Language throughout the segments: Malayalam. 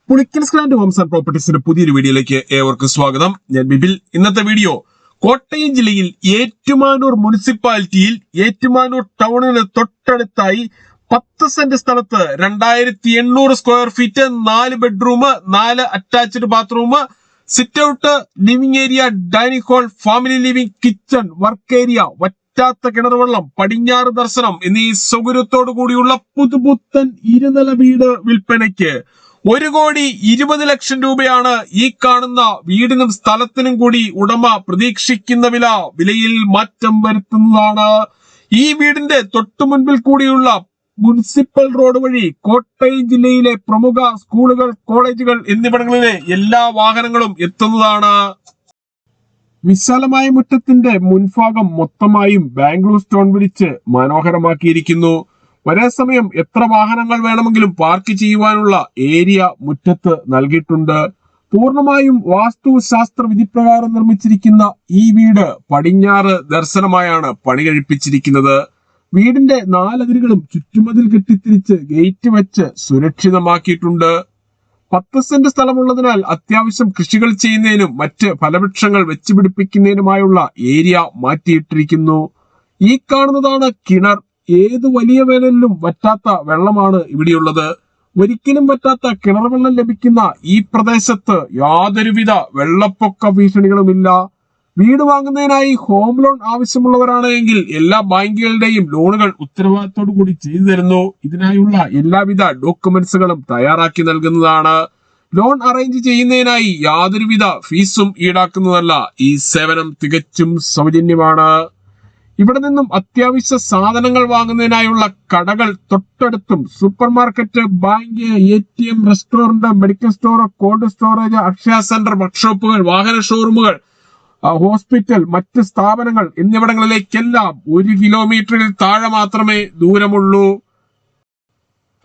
പുളിക്കൽസ് ലാൻഡ് ഹോംസ് ആൻഡ് പ്രോപ്പർട്ടീസിന്റെ പുതിയൊരു വീഡിയോയിലേക്ക് ഏവർക്കും സ്വാഗതം. ഞാൻ ബിബിൽ. ഇന്നത്തെ വീഡിയോ കോട്ടയം ജില്ലയിൽ ഏറ്റുമാനൂർ മുനിസിപ്പാലിറ്റിയിൽ ഏറ്റുമാനൂർ ടൗണിന് തൊട്ടടുത്തായി 10 സെന്റ് സ്ഥലത്ത് 2800 square feet 4 bedroom 4 attached bathroom, sit out, living area, dining hall, family living, kitchen, work area, വറ്റാത്ത കിണർവെള്ളം, പടിഞ്ഞാറ് ദർശനം എന്നീ സൗകര്യത്തോടു കൂടിയുള്ള പുതുപുത്തൻ ഇരുനില വീട് വിൽപ്പനയ്ക്ക് 1,20,00,000 രൂപയാണ് ഈ കാണുന്ന വീടിനും സ്ഥലത്തിനും കൂടി ഉടമ പ്രതീക്ഷിക്കുന്ന വിലയിൽ മാറ്റം വരുത്തുന്നതാണ്. ഈ വീടിന്റെ തൊട്ടു മുൻപിൽ കൂടിയുള്ള മുനിസിപ്പൽ റോഡ് വഴി കോട്ടയം ജില്ലയിലെ പ്രമുഖ സ്കൂളുകൾ, കോളേജുകൾ എന്നിവിടങ്ങളിലെ എല്ലാ വാഹനങ്ങളും എത്തുന്നതാണ്. വിശാലമായ മുറ്റത്തിന്റെ മുൻഭാഗം മൊത്തമായും ബാംഗ്ലൂർ സ്റ്റോൺ വിരിച്ച് മനോഹരമാക്കിയിരിക്കുന്നു. ഒരേ സമയം എത്ര വാഹനങ്ങൾ വേണമെങ്കിലും പാർക്ക് ചെയ്യുവാനുള്ള ഏരിയ മുറ്റത്ത് നൽകിയിട്ടുണ്ട്. പൂർണ്ണമായും വാസ്തുശാസ്ത്ര വിധിപ്രകാരം നിർമ്മിച്ചിരിക്കുന്ന ഈ വീട് പടിഞ്ഞാറ് ദർശനമായാണ് പണി കഴിപ്പിച്ചിരിക്കുന്നത്. വീടിന്റെ 4 അതിരുകളും ചുറ്റുമതിൽ കെട്ടിത്തിരിച്ച് ഗേറ്റ് വെച്ച് സുരക്ഷിതമാക്കിയിട്ടുണ്ട്. 10 സെന്റ് സ്ഥലമുള്ളതിനാൽ അത്യാവശ്യം കൃഷികൾ ചെയ്യുന്നതിനും മറ്റ് ഫലവൃക്ഷങ്ങൾ വെച്ചുപിടിപ്പിക്കുന്നതിനുമായുള്ള ഏരിയ മാറ്റിയിട്ടിരിക്കുന്നു. ഈ കാണുന്നതാണ് കിണർ. ഏത് വലിയ വേനലിലും വറ്റാത്ത വെള്ളമാണ് ഇവിടെയുള്ളത്. ഒരിക്കലും വറ്റാത്ത കിണർ വെള്ളം ലഭിക്കുന്ന ഈ പ്രദേശത്ത് യാതൊരുവിധ വെള്ളപ്പൊക്ക ഭീഷണികളുമില്ല. വീട് വാങ്ങുന്നതിനായി ഹോം ലോൺ ആവശ്യമുള്ളവരാണ് എങ്കിൽ എല്ലാ ബാങ്കുകളുടെയും ലോണുകൾ ഉത്തരവാദിത്തോടു കൂടി ചെയ്തു തരുന്നു. ഇതിനായുള്ള എല്ലാവിധ ഡോക്യുമെന്റ്സുകളും തയ്യാറാക്കി നൽകുന്നതാണ്. ലോൺ അറേഞ്ച് ചെയ്യുന്നതിനായി യാതൊരുവിധ ഫീസും ഈടാക്കുന്നതല്ല. ഈ സേവനം തികച്ചും സൗജന്യമാണ്. ഇവിടെ നിന്നും അത്യാവശ്യ സാധനങ്ങൾ വാങ്ങുന്നതിനായുള്ള കടകൾ തൊട്ടടുത്തും super market, bank, ATM, restaurant, medical store, cold storage, Akshaya centre, വർക്ക്ഷോപ്പുകൾ, വാഹന ഷോറൂമുകൾ, ഹോസ്പിറ്റൽ, മറ്റ് സ്ഥാപനങ്ങൾ എന്നിവിടങ്ങളിലേക്കെല്ലാം 1 കിലോമീറ്ററിൽ താഴെ മാത്രമേ ദൂരമുള്ളൂ.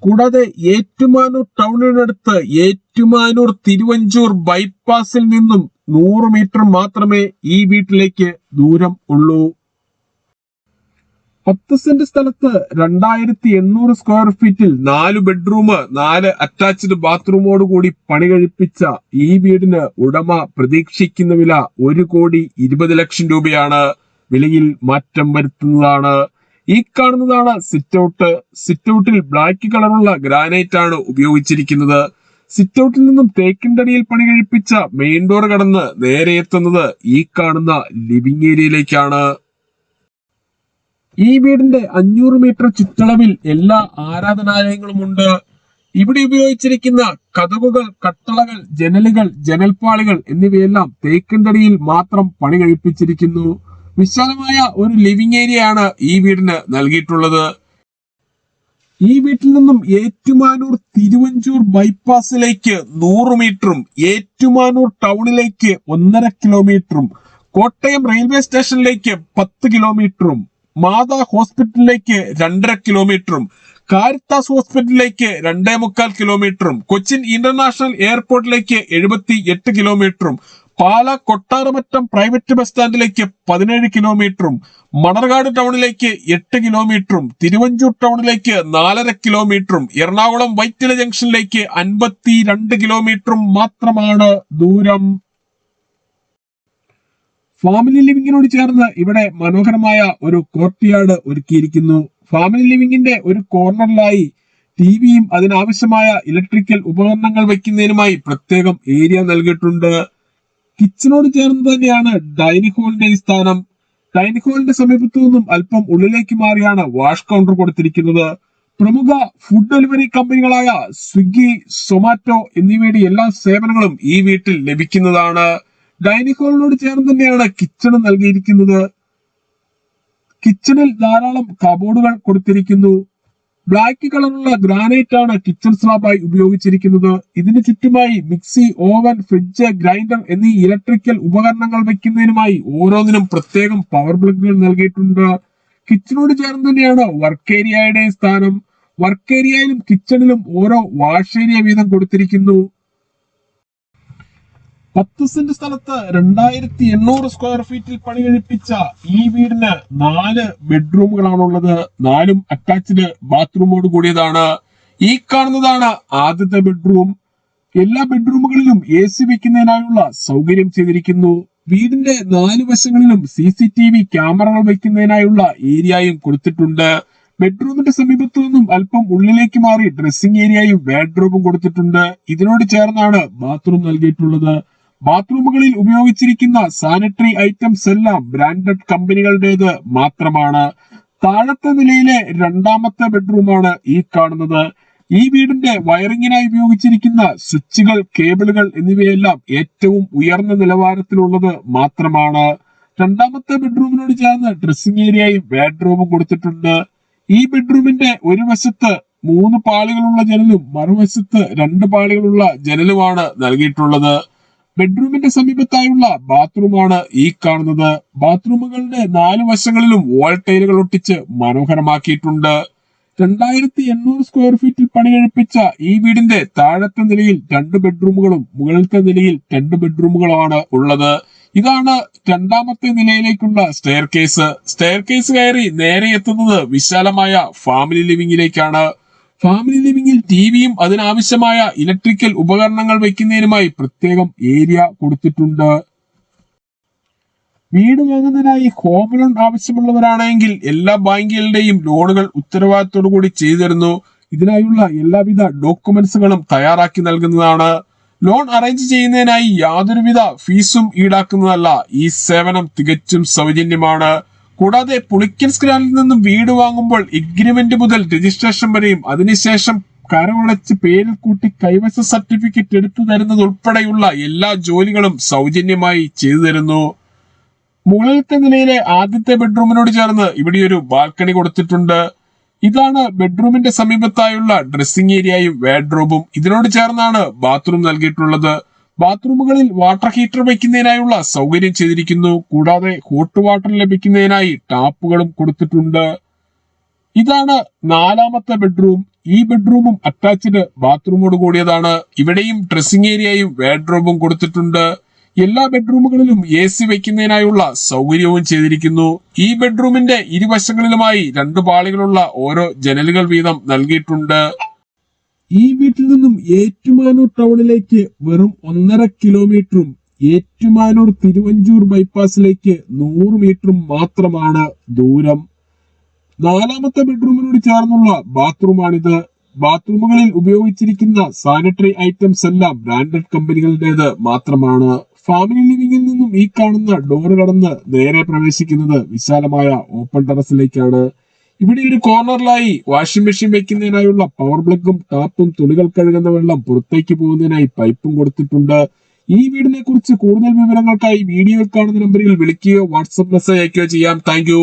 കൂടാതെ ഏറ്റുമാനൂർ ടൗണിനടുത്ത് ഏറ്റുമാനൂർ തിരുവഞ്ചൂർ ബൈപ്പാസിൽ നിന്നും 100 മീറ്റർ മാത്രമേ ഈ വീട്ടിലേക്ക് ദൂരം ഉള്ളൂ. 10 സെന്റ് സ്ഥലത്ത് 2800 സ്ക്വയർ ഫീറ്റിൽ 4 ബെഡ്റൂം 4 അറ്റാച്ച്ഡ് ബാത്റൂമോട് കൂടി പണി കഴിപ്പിച്ച ഈ വീടിന് ഉടമ പ്രതീക്ഷിക്കുന്ന വില 1,20,00,000 രൂപയാണ്. വിലയിൽ മാറ്റം വരുത്തുന്നതാണ്. ഈ കാണുന്നതാണ് സിറ്റ് ഔട്ട്. സിറ്റ് ഔട്ടിൽ ബ്ലാക്ക് കളറുള്ള ഗ്രാനൈറ്റ് ആണ് ഉപയോഗിച്ചിരിക്കുന്നത്. സിറ്റ് ഔട്ടിൽ നിന്നും തേക്കിൻതടിയിൽ പണി കഴിപ്പിച്ച മെയിൻ ഡോർ കടന്ന് നേരെ എത്തുന്നത് ഈ കാണുന്ന ലിവിംഗ് ഏരിയയിലേക്കാണ്. ഈ വീടിന്റെ 500 മീറ്റർ ചുറ്റളവിൽ എല്ലാ ആരാധനാലയങ്ങളുമുണ്ട്. ഇവിടെ ഉപയോഗിച്ചിരിക്കുന്ന കതകുകൾ, കട്ടളകൾ, ജനലുകൾ, ജനൽപ്പാളികൾ എന്നിവയെല്ലാം തേക്കിൻതടിയിൽ മാത്രം പണി കഴിപ്പിച്ചിരിക്കുന്നു. വിശാലമായ ഒരു ലിവിംഗ് ഏരിയയാണ് ഈ വീടിന് നൽകിയിട്ടുള്ളത്. ഈ വീട്ടിൽ നിന്നും ഏറ്റുമാനൂർ തിരുവഞ്ചൂർ ബൈപ്പാസിലേക്ക് 100 മീറ്ററും ഏറ്റുമാനൂർ ടൗണിലേക്ക് 1.5 കിലോമീറ്ററും കോട്ടയം റെയിൽവേ സ്റ്റേഷനിലേക്ക് 10 കിലോമീറ്ററും മാതാ ഹോസ്പിറ്റലിലേക്ക് 2.5 കിലോമീറ്ററും കാരിത്താസ് ഹോസ്പിറ്റലിലേക്ക് 2.25 കിലോമീറ്ററും കൊച്ചിൻ ഇന്റർനാഷണൽ എയർപോർട്ടിലേക്ക് 78 കിലോമീറ്ററും പാല കൊട്ടാരമറ്റം പ്രൈവറ്റ് ബസ് സ്റ്റാൻഡിലേക്ക് 17 കിലോമീറ്ററും മണർകാട് ടൗണിലേക്ക് 8 കിലോമീറ്ററും തിരുവഞ്ചൂർ ടൗണിലേക്ക് 4.5 കിലോമീറ്ററും എറണാകുളം വൈറ്റില ജംഗ്ഷനിലേക്ക് 52 കിലോമീറ്ററും മാത്രമാണ് ദൂരം. ഫാമിലി ലിവിംഗിനോട് ചേർന്ന് ഇവിടെ മനോഹരമായ ഒരു കോർട്ട്യാർഡ് ഒരുക്കിയിരിക്കുന്നു. ഫാമിലി ലിവിംഗിന്റെ ഒരു കോർണറിലായി ടിവിയും അതിനാവശ്യമായ ഇലക്ട്രിക്കൽ ഉപകരണങ്ങൾ വെക്കുന്നതിനുമായി പ്രത്യേകം ഏരിയ നൽകിയിട്ടുണ്ട്. കിച്ചനോട് ചേർന്ന് തന്നെയാണ് ഡൈനിങ് ഹാളിന്റെ സ്ഥാനം. ഡൈനിങ് ഹാളിന്റെ സമീപത്തു നിന്നും അല്പം ഉള്ളിലേക്ക് മാറിയാണ് വാഷ് കൗണ്ടർ കൊടുത്തിരിക്കുന്നത്. പ്രമുഖ ഫുഡ് ഡെലിവറി കമ്പനികളായ സ്വിഗ്ഗി, സൊമാറ്റോ എന്നിവയുടെ എല്ലാ സേവനങ്ങളും ഈ വീട്ടിൽ ലഭിക്കുന്നതാണ്. ഡൈനിങ് ഹാളിനോട് ചേർന്ന് തന്നെയാണ് കിച്ചണും നൽകിയിരിക്കുന്നത്. കിച്ചണിൽ ധാരാളം കബോർഡുകൾ കൊടുത്തിരിക്കുന്നു. ബ്ലാക്ക് കളറുള്ള ഗ്രാനൈറ്റ് ആണ് കിച്ചൺ സ്ലാബായി ഉപയോഗിച്ചിരിക്കുന്നത്. ഇതിന് ചുറ്റുമായി മിക്സി, ഓവൻ, ഫ്രിഡ്ജ്, ഗ്രൈൻഡർ എന്നീ ഇലക്ട്രിക്കൽ ഉപകരണങ്ങൾ വെക്കുന്നതിനുമായി ഓരോന്നിനും പ്രത്യേകം പവർ പ്ലഗുകൾ നൽകിയിട്ടുണ്ട്. കിച്ചണോട് ചേർന്ന് തന്നെയാണ് വർക്ക് ഏരിയയുടെ സ്ഥാനം. വർക്ക് ഏരിയയിലും കിച്ചണിലും ഓരോ വാഷ് ഏരിയ വീതം കൊടുത്തിരിക്കുന്നു. 10 സെന്റ് സ്ഥലത്ത് 2800 സ്ക്വയർ ഫീറ്റിൽ പണി കഴിപ്പിച്ച ഈ വീടിന് 4 ബെഡ്റൂമുകളാണുള്ളത്. 4ഉം അറ്റാച്ച്ഡ് ബാത്റൂമോട് കൂടിയതാണ്. ഈ കാണുന്നതാണ് ആദ്യത്തെ ബെഡ്റൂം. എല്ലാ ബെഡ്റൂമുകളിലും AC വെക്കുന്നതിനായുള്ള സൗകര്യം ചെയ്തിരിക്കുന്നു. വീടിന്റെ 4 വശങ്ങളിലും CCTV ക്യാമറകൾ വെക്കുന്നതിനായുള്ള ഏരിയയും കൊടുത്തിട്ടുണ്ട്. ബെഡ്റൂമിന്റെ സമീപത്തു നിന്നും അല്പം ഉള്ളിലേക്ക് മാറി ഡ്രസ്സിംഗ് ഏരിയയും വാർഡ്രോബും കൊടുത്തിട്ടുണ്ട്. ഇതിനോട് ചേർന്നാണ് ബാത്റൂം നൽകിയിട്ടുള്ളത്. ബാത്റൂമുകളിൽ ഉപയോഗിച്ചിരിക്കുന്ന സാനിറ്ററി ഐറ്റംസ് എല്ലാം ബ്രാൻഡഡ് കമ്പനികളുടേത് മാത്രമാണ്. താഴത്തെ നിലയിലെ രണ്ടാമത്തെ ബെഡ്റൂമാണ് ഈ കാണുന്നത്. ഈ വീടിന്റെ വയറിങ്ങിനായി ഉപയോഗിച്ചിരിക്കുന്ന സ്വിച്ചുകൾ, കേബിളുകൾ എന്നിവയെല്ലാം ഏറ്റവും ഉയർന്ന നിലവാരത്തിലുള്ളത് മാത്രമാണ്. രണ്ടാമത്തെ ബെഡ്റൂമിനോട് ചേർന്ന് ഡ്രസ്സിംഗ് ഏരിയയും വാർഡ്രോബും കൊടുത്തിട്ടുണ്ട്. ഈ ബെഡ്റൂമിന്റെ ഒരു വശത്ത് 3 പാളികളുള്ള ജനലും മറുവശത്ത് 2 പാളികളുള്ള ജനലുമാണ് നൽകിയിട്ടുള്ളത്. ബെഡ്റൂമിന്റെ സമീപത്തായുള്ള ബാത്റൂമാണ് ഈ കാണുന്നത്. ബാത്റൂമുകളുടെ 4 വശങ്ങളിലും വാൾ ടൈലുകൾ ഒട്ടിച്ച് മനോഹരമാക്കിയിട്ടുണ്ട്. 2800 സ്ക്വയർ ഫീറ്റിൽ പണി കഴിപ്പിച്ച ഈ വീടിന്റെ താഴത്തെ നിലയിൽ 2 ബെഡ്റൂമുകളും മുകളിലത്തെ നിലയിൽ 2 ബെഡ്റൂമുകളുമാണ് ഉള്ളത്. ഇതാണ് രണ്ടാമത്തെ നിലയിലേക്കുള്ള സ്റ്റെയർ കേസ് കയറി നേരെ എത്തുന്നത് വിശാലമായ ഫാമിലി ലിവിംഗിലേക്കാണ്. ഫാമിലി ലിവിംഗിൽ ടിവിയും അതിനാവശ്യമായ ഇലക്ട്രിക്കൽ ഉപകരണങ്ങൾ വയ്ക്കുന്നതിനുമായി പ്രത്യേകം ഏരിയ കൊടുത്തിട്ടുണ്ട്. വീട് വാങ്ങുന്നതിനായി ഹോം ലോൺ ആവശ്യമുള്ളവരാണെങ്കിൽ എല്ലാ ബാങ്കുകളുടെയും ലോണുകൾ ഉത്തരവാദിത്തോടു കൂടി ചെയ്തു തരുന്നു. ഇതിനായുള്ള എല്ലാവിധ ഡോക്യുമെന്റ്സുകളും തയ്യാറാക്കി നൽകുന്നതാണ്. ലോൺ അറേഞ്ച് ചെയ്യുന്നതിനായി യാതൊരുവിധ ഫീസും ഈടാക്കുന്നതല്ല. ഈ സേവനം തികച്ചും സൗജന്യമാണ്. കൂടാതെ പുളിക്കൽ സ്ക്രാനിൽ നിന്നും വീട് വാങ്ങുമ്പോൾ എഗ്രിമെന്റ് മുതൽ രജിസ്ട്രേഷൻ വരെയും അതിനുശേഷം കരമടച്ച് പേരിൽ കൂട്ടി കൈവശ സർട്ടിഫിക്കറ്റ് എടുത്തു തരുന്നത് ഉൾപ്പെടെയുള്ള എല്ലാ ജോലികളും സൗജന്യമായി ചെയ്തു തരുന്നു. മുകളിലത്തെ നിലയിലെ ആദ്യത്തെ ബെഡ്റൂമിനോട് ചേർന്ന് ഇവിടെ ഒരു ബാൽക്കണി കൊടുത്തിട്ടുണ്ട്. ഇതാണ് ബെഡ്റൂമിന്റെ സമീപത്തായുള്ള ഡ്രസ്സിംഗ് ഏരിയയും വാർഡ്രോബും. ഇതിനോട് ചേർന്നാണ് ബാത്റൂം നൽകിയിട്ടുള്ളത്. ബാത്റൂമുകളിൽ വാട്ടർ ഹീറ്റർ വയ്ക്കുന്നതിനായുള്ള സൗകര്യം ചെയ്തിരിക്കുന്നു. കൂടാതെ ഹോട്ട് വാട്ടർ ലഭിക്കുന്നതിനായി ടാപ്പുകളും കൊടുത്തിട്ടുണ്ട്. ഇതാണ് 4ാമത്തെ ബെഡ്റൂം. ഈ ബെഡ്റൂമും അറ്റാച്ച്ഡ് ബാത്റൂമോട് കൂടിയതാണ്. ഇവിടെയും ഡ്രസ്സിംഗ് ഏരിയയും വാർഡ്രോബും കൊടുത്തിട്ടുണ്ട്. എല്ലാ ബെഡ്റൂമുകളിലും AC വെക്കുന്നതിനായുള്ള സൗകര്യവും ചെയ്തിരിക്കുന്നു. ഈ ബെഡ്റൂമിന്റെ ഇരുവശങ്ങളിലുമായി 2 പാളികളുള്ള ഓരോ ജനലുകൾ വീതം നൽകിയിട്ടുണ്ട്. ഈ വീട്ടിൽ നിന്നും ഏറ്റുമാനൂർ ടൗണിലേക്ക് വെറും 1.5 കിലോമീറ്ററും ഏറ്റുമാനൂർ തിരുവഞ്ചൂർ ബൈപ്പാസിലേക്ക് 100 മീറ്ററും മാത്രമാണ് ദൂരം. 4ാമത്തെ ബെഡ്റൂമിനോട് ചേർന്നുള്ള ബാത്റൂമാണിത്. ബാത്റൂമുകളിൽ ഉപയോഗിച്ചിരിക്കുന്ന സാനിറ്ററി ഐറ്റംസ് എല്ലാം ബ്രാൻഡഡ് കമ്പനികളുടേത് മാത്രമാണ്. ഫാമിലി ലിവിംഗിൽ നിന്നും ഈ കാണുന്ന ഡോർ കടന്ന് നേരെ പ്രവേശിക്കുന്നത് വിശാലമായ ഓപ്പൺ ടെറസിലേക്കാണ്. ഇവിടെ ഒരു കോർണറിലായി വാഷിംഗ് മെഷീൻ വെക്കുന്നതിനായുള്ള പവർ പ്ലഗും ടാപ്പും തുണികൾ കഴുകുന്ന വെള്ളം പുറത്തേക്ക് പോകുന്നതിനായി പൈപ്പും കൊടുത്തിട്ടുണ്ട്. ഈ വീടിനെ കുറിച്ച് കൂടുതൽ വിവരങ്ങൾക്കായി വീഡിയോയിൽ കാണുന്ന നമ്പറിൽ വിളിക്കുകയോ വാട്സ്ആപ്പ് മെസ്സേജ് അയക്കുകയോ ചെയ്യാം. താങ്ക്